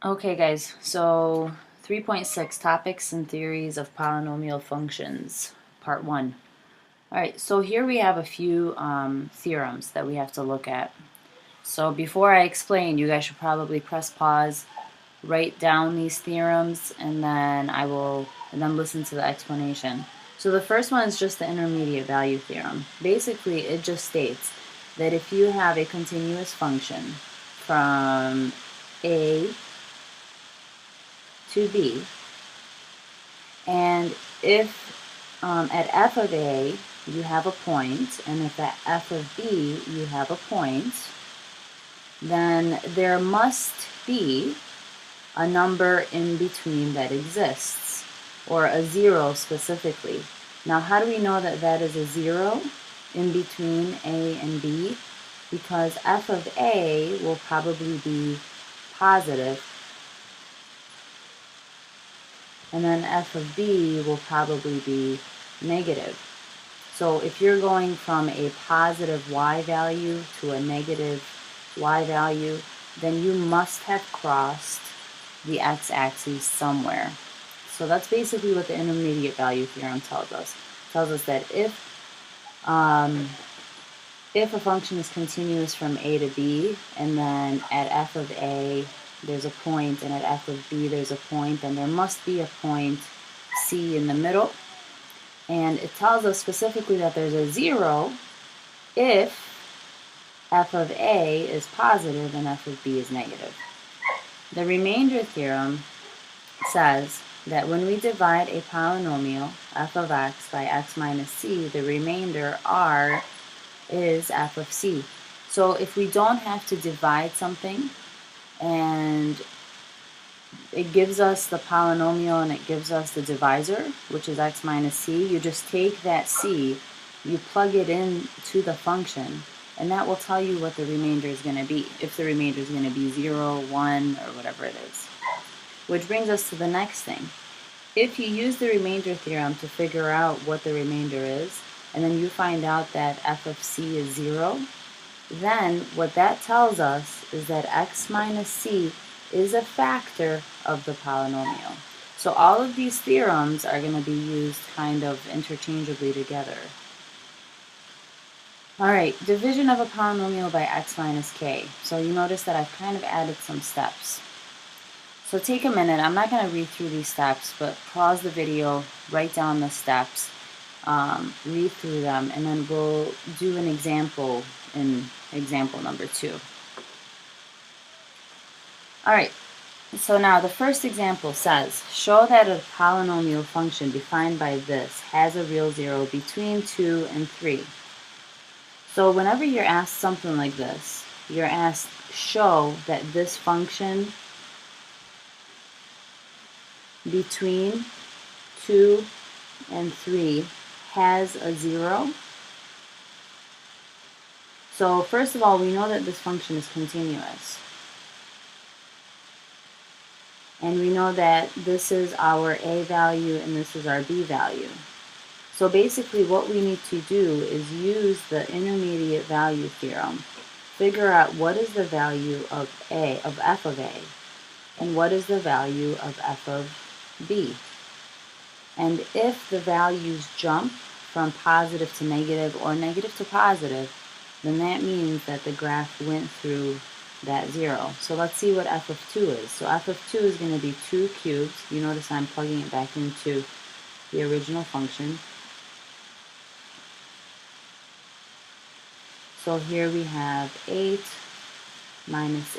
Okay, guys, so 3.6 Topics and Theories of Polynomial Functions, Part 1. Alright, so here we have a few theorems that we have to look at. So before I explain, you guys should probably press pause, write down these theorems, and then listen to the explanation. So the first one is just the intermediate value theorem. Basically, it just states that if you have a continuous function from a to b, and if at f of a you have a point, and if at f of b you have a point, then there must be a number in between that exists, or a zero specifically. Now, how do we know that that is a zero in between a and b? Because f of a will probably be positive, and then f of b will probably be negative. So if you're going from a positive y value to a negative y value, then you must have crossed the x-axis somewhere. So that's basically what the intermediate value theorem tells us. It tells us that if a function is continuous from a to b, and then at f of a there's a point, and at f of b there's a point, then there must be a point c in the middle. And it tells us specifically that there's a zero if f of a is positive and f of b is negative. The remainder theorem says that when we divide a polynomial f of x by x minus c, the remainder r is f of c. So if we don't have to divide something and it gives us the polynomial and it gives us the divisor, which is x minus c, you just take that c, you plug it in to the function, and that will tell you what the remainder is going to be, if the remainder is going to be 0, 1, or whatever it is. Which brings us to the next thing. If you use the remainder theorem to figure out what the remainder is, and then you find out that f of c is 0, then what that tells us is that x minus c is a factor of the polynomial. So all of these theorems are going to be used kind of interchangeably together. Alright, division of a polynomial by x minus k. So you notice that I've kind of added some steps. So take a minute, I'm not going to read through these steps, but pause the video, write down the steps, read through them, and then we'll do an example in example number 2. Alright, so now the first example says, show that a polynomial function defined by this has a real zero between 2 and 3. So whenever you're asked something like this, you're asked, show that this function between 2 and 3 has a zero. So first of all, we know that this function is continuous. And we know that this is our a value and this is our b value. So basically what we need to do is use the intermediate value theorem, figure out what is the value of f of a, and what is the value of f of b. And if the values jump from positive to negative or negative to positive, then that means that the graph went through that zero. So let's see what f of 2 is. So f of 2 is going to be 2 cubed. You notice I'm plugging it back into the original function. So here we have 8 minus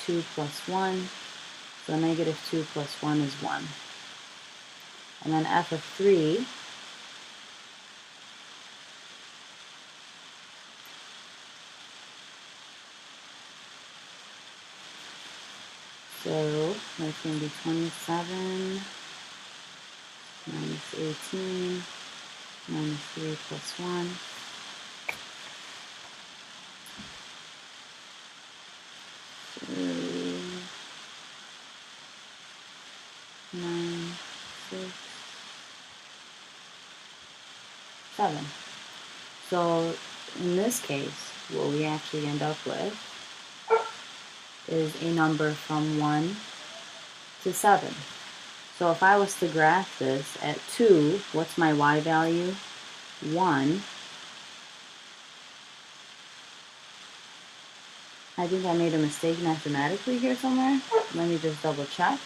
2 plus 1. So negative 2 plus 1 is 1. And then f of 3 so that's going to be 27 minus 18 minus 3 plus 1. So 9, 6, 7. So in this case, what we actually end up with is a number from 1 to 7. So if I was to graph this at 2, what's my y value? 1. I think I made a mistake mathematically here somewhere. Let me just double check.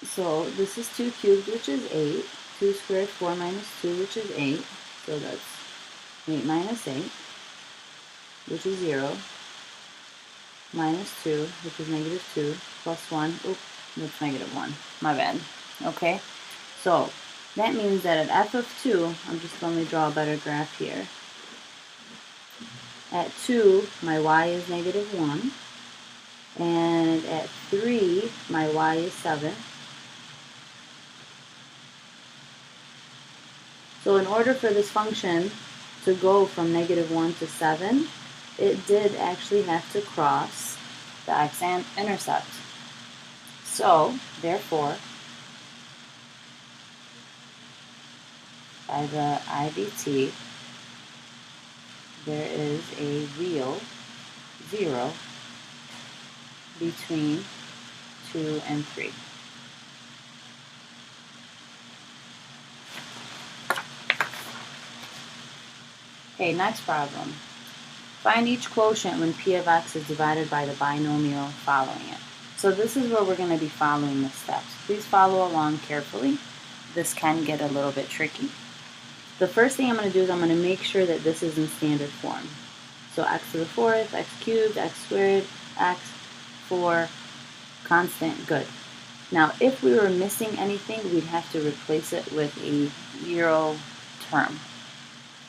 So this is 2 cubed, which is 8. 2 squared, 4 minus 2, which is 8. So that's 8 minus 8, which is 0. Minus 2, which is negative 2, plus 1. Oops, that's negative 1. My bad. Okay? So that means that at f of 2, let me draw a better graph here. At 2, my y is negative 1. And at 3, my y is 7. So in order for this function to go from negative 1 to 7, it did actually have to cross the x-intercept. So, therefore, by the IVT, there is a real 0 between 2 and 3. Okay, next problem. Find each quotient when p of x is divided by the binomial following it. So this is where we're going to be following the steps. Please follow along carefully. This can get a little bit tricky. The first thing I'm going to do is I'm going to make sure that this is in standard form. So x to the 4th, x cubed, x squared, x, 4, constant, good. Now if we were missing anything, we'd have to replace it with a 0 term.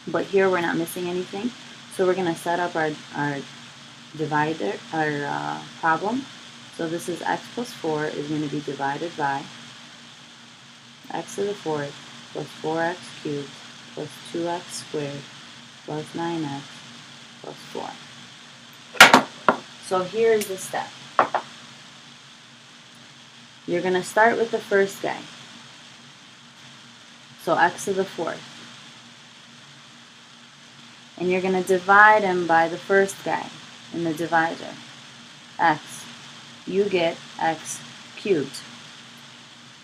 But here we're not missing anything. So we're going to set up our divider, our problem. So this is x plus 4 is going to be divided by x to the 4th plus 4x cubed plus 2x squared plus 9x plus 4. So here's the step. You're going to start with the first guy. So x to the 4th. And you're going to divide him by the first guy in the divisor, x. You get x cubed.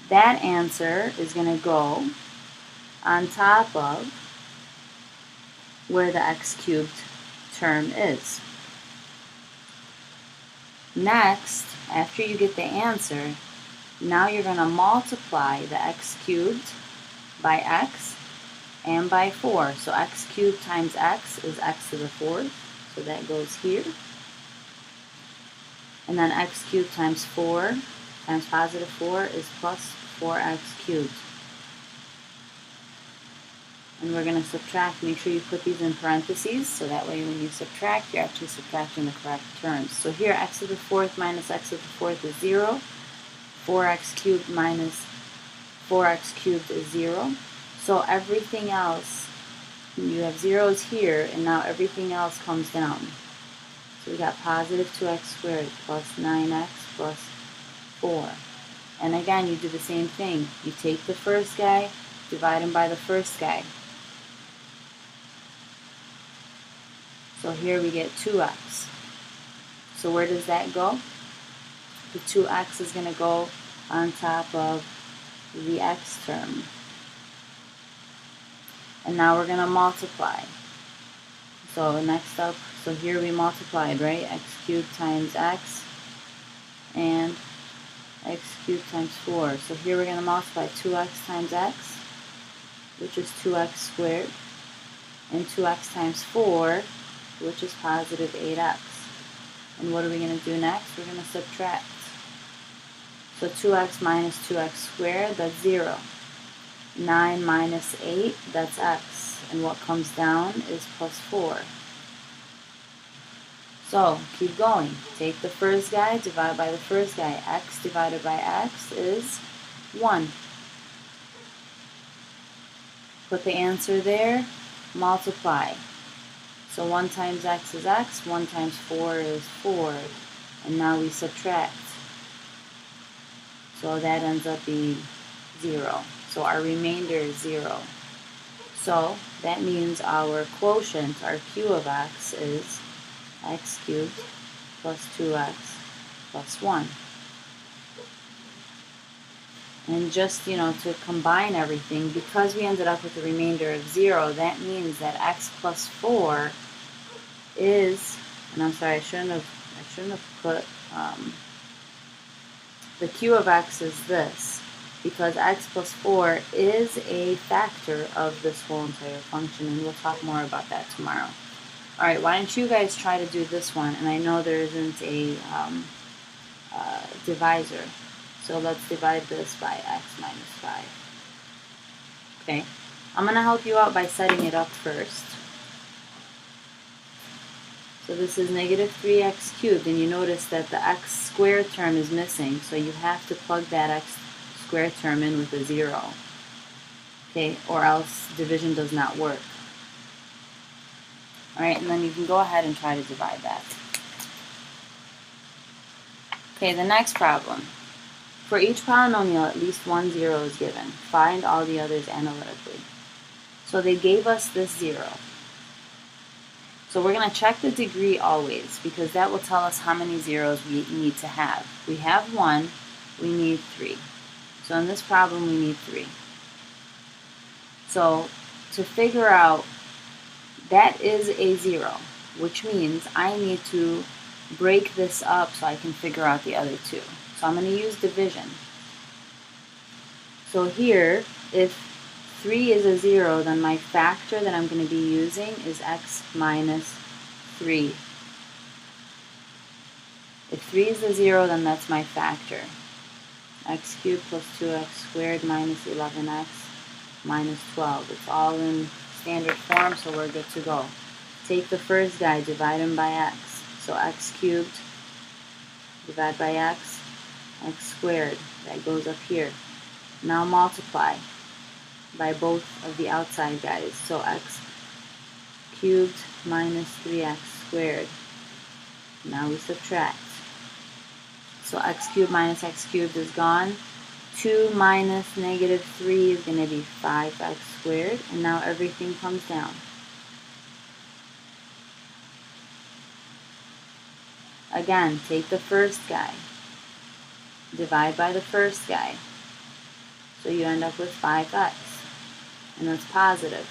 That answer is going to go on top of where the x cubed term is. Next, after you get the answer, now you're going to multiply the x cubed by x and by 4. So x cubed times x is x to the 4th. So that goes here. And then x cubed times 4 times positive 4 is plus 4x cubed. And we're going to subtract. Make sure you put these in parentheses, so that way when you subtract, you're actually subtracting the correct terms. So here x to the 4th minus x to the 4th is 0. 4x cubed minus 4x cubed is 0. So everything else, you have zeros here, and now everything else comes down. So we got positive 2x squared plus 9x plus 4. And again, you do the same thing. You take the first guy, divide him by the first guy. So here we get 2x. So where does that go? The 2x is going to go on top of the x term. And now we're going to multiply. So next up, so here we multiplied, right? X cubed times x and x cubed times 4. So here we're going to multiply 2x times x, which is 2x squared, and 2x times 4, which is positive 8x. And what are we going to do next? We're going to subtract. So 2x minus 2x squared, that's 0. 9 minus 8, that's x. And what comes down is plus 4. So, keep going. Take the first guy, divide by the first guy. X divided by x is 1. Put the answer there, multiply. So 1 times x is x, 1 times 4 is 4. And now we subtract. So that ends up being 0. So our remainder is 0. So that means our quotient, our q of x, is x cubed plus 2x plus 1. And just, to combine everything, because we ended up with a remainder of 0, that means that x plus 4 is, and I'm sorry, I shouldn't have put, the q of x is this, because x plus 4 is a factor of this whole entire function, and we'll talk more about that tomorrow. Alright, why don't you guys try to do this one, and I know there isn't a divisor. So let's divide this by x minus 5. Okay, I'm going to help you out by setting it up first. So this is negative 3x cubed, and you notice that the x squared term is missing, so you have to plug that x squared term in with a 0. Okay, or else division does not work. Alright, and then you can go ahead and try to divide that. Okay, the next problem. For each polynomial, at least one 0 is given. Find all the others analytically. So they gave us this 0. So we're going to check the degree always, because that will tell us how many zeros we need to have. We have 1, we need 3. So in this problem, we need 3. So to figure out, that is a 0, which means I need to break this up so I can figure out the other 2. So I'm going to use division. So here, if 3 is a 0, then my factor that I'm going to be using is x minus 3. If 3 is a 0, then that's my factor. X cubed plus 2x squared minus 11x minus 12. It's all in standard form, so we're good to go. Take the first guy, divide him by x. So x cubed, divide by x squared, that goes up here. Now multiply by both of the outside guys. So x cubed minus 3x squared. Now we subtract. So x cubed minus x cubed is gone. 2 minus negative 3 is going to be 5x squared. And now everything comes down. Again, take the first guy. Divide by the first guy. So you end up with 5x. And that's positive.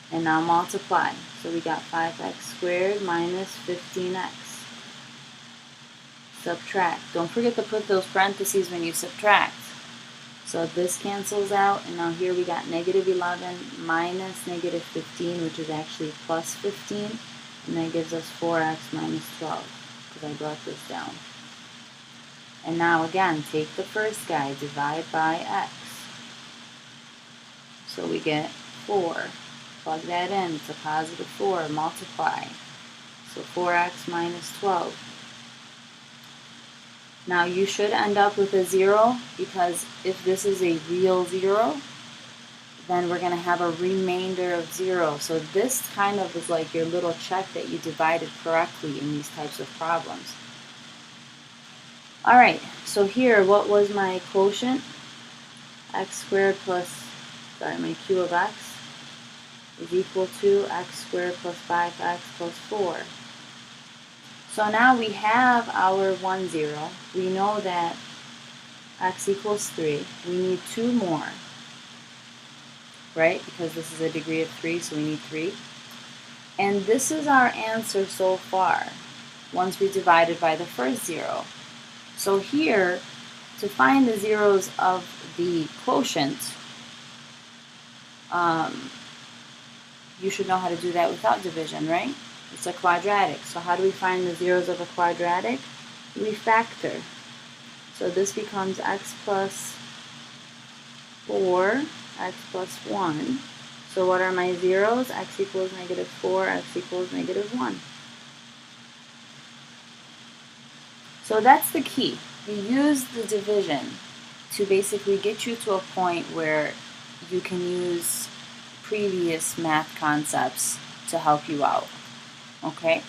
And now multiply. So we got 5x squared minus 15x. Subtract. Don't forget to put those parentheses when you subtract. So this cancels out, and now here we got negative 11 minus negative 15, which is actually plus 15, and that gives us 4x minus 12, because I brought this down. And now again, take the first guy, divide by x. So we get 4. Plug that in, it's a positive 4, multiply. So 4x minus 12. Now you should end up with a 0, because if this is a real 0, then we're going to have a remainder of 0. So this kind of is like your little check that you divided correctly in these types of problems. Alright, so here, what was my quotient? X squared plus, my q of x is equal to x squared plus 5x plus 4. So now we have our 1, 0. We know that x equals 3. We need 2 more, right? Because this is a degree of 3, so we need 3. And this is our answer so far, once we divided by the first 0. So here, to find the zeros of the quotient, you should know how to do that without division, right? It's a quadratic. So how do we find the zeros of a quadratic? We factor. So this becomes x plus 4, x plus 1. So what are my zeros? X equals negative 4, x equals negative 1. So that's the key. You use the division to basically get you to a point where you can use previous math concepts to help you out. Okay?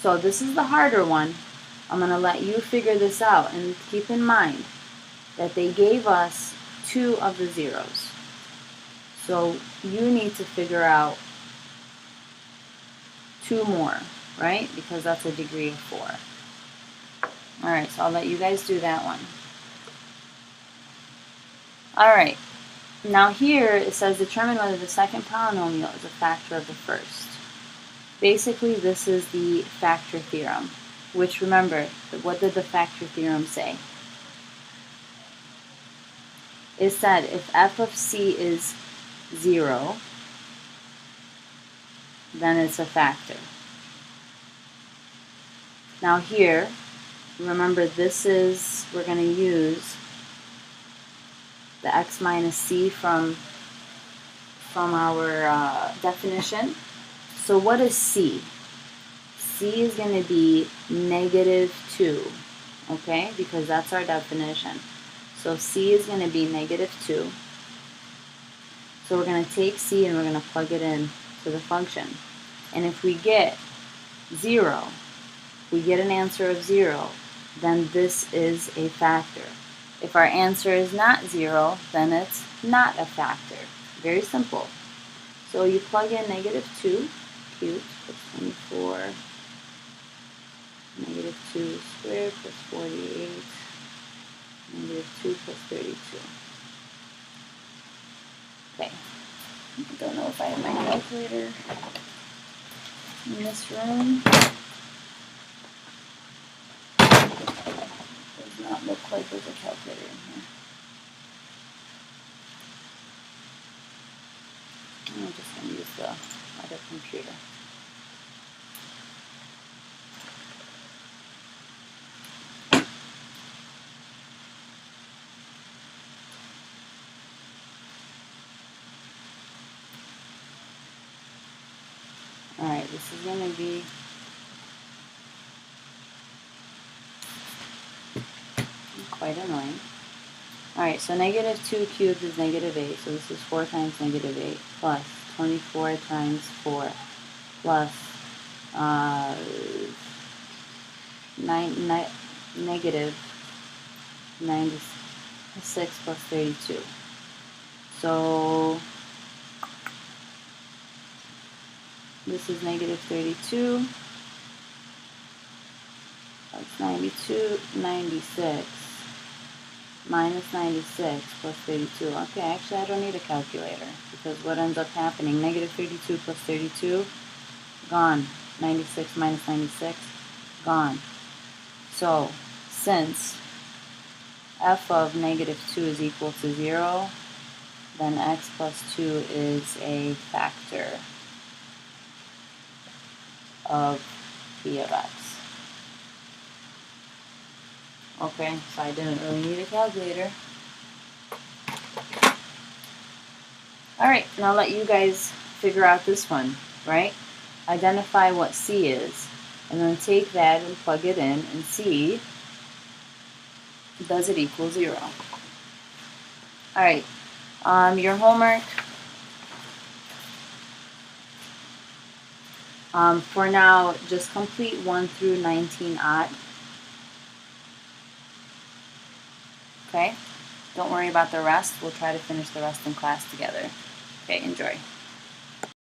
So this is the harder one. I'm going to let you figure this out. And keep in mind that they gave us 2 of the zeros. So you need to figure out 2 more, right? Because that's a degree of 4. All right, so I'll let you guys do that one. All right, now here it says determine whether the second polynomial is a factor of the first. Basically, this is the factor theorem, which, remember, what did the factor theorem say? It said if f of c is 0, then it's a factor. Now here, remember this is, we're going to use the x minus c from our definition. So what is c? C is going to be -2, okay, because that's our definition. So c is going to be -2. So we're going to take c and we're going to plug it in to the function. And if we get 0, we get an answer of 0, then this is a factor. If our answer is not 0, then it's not a factor. Very simple. So you plug in -2 cubed plus 24, -2 squared plus 48, -2 plus 32. Okay. I don't know if I have my calculator in this room. Does not look like there's a calculator in here. I'm just going to use the other computer. Alright, this is going to be quite annoying. Alright, so -2 cubed is -8, so this is 4 times -8 plus 24 times 4 plus negative 96 plus 32. So this is -32. That's 96 minus 96 plus 32. Okay, actually I don't need a calculator because what ends up happening, -32 plus 32, gone. 96 minus 96, gone. So since f of -2 is equal to 0, then x plus 2 is a factor of p of x. Okay, so I didn't really need a calculator. Alright, now I'll let you guys figure out this one, right? Identify what c is, and then take that and plug it in and see, does it equal 0? Alright, your homework, for now, just complete 1 through 19 odd. Okay? Don't worry about the rest. We'll try to finish the rest in class together. Okay, enjoy.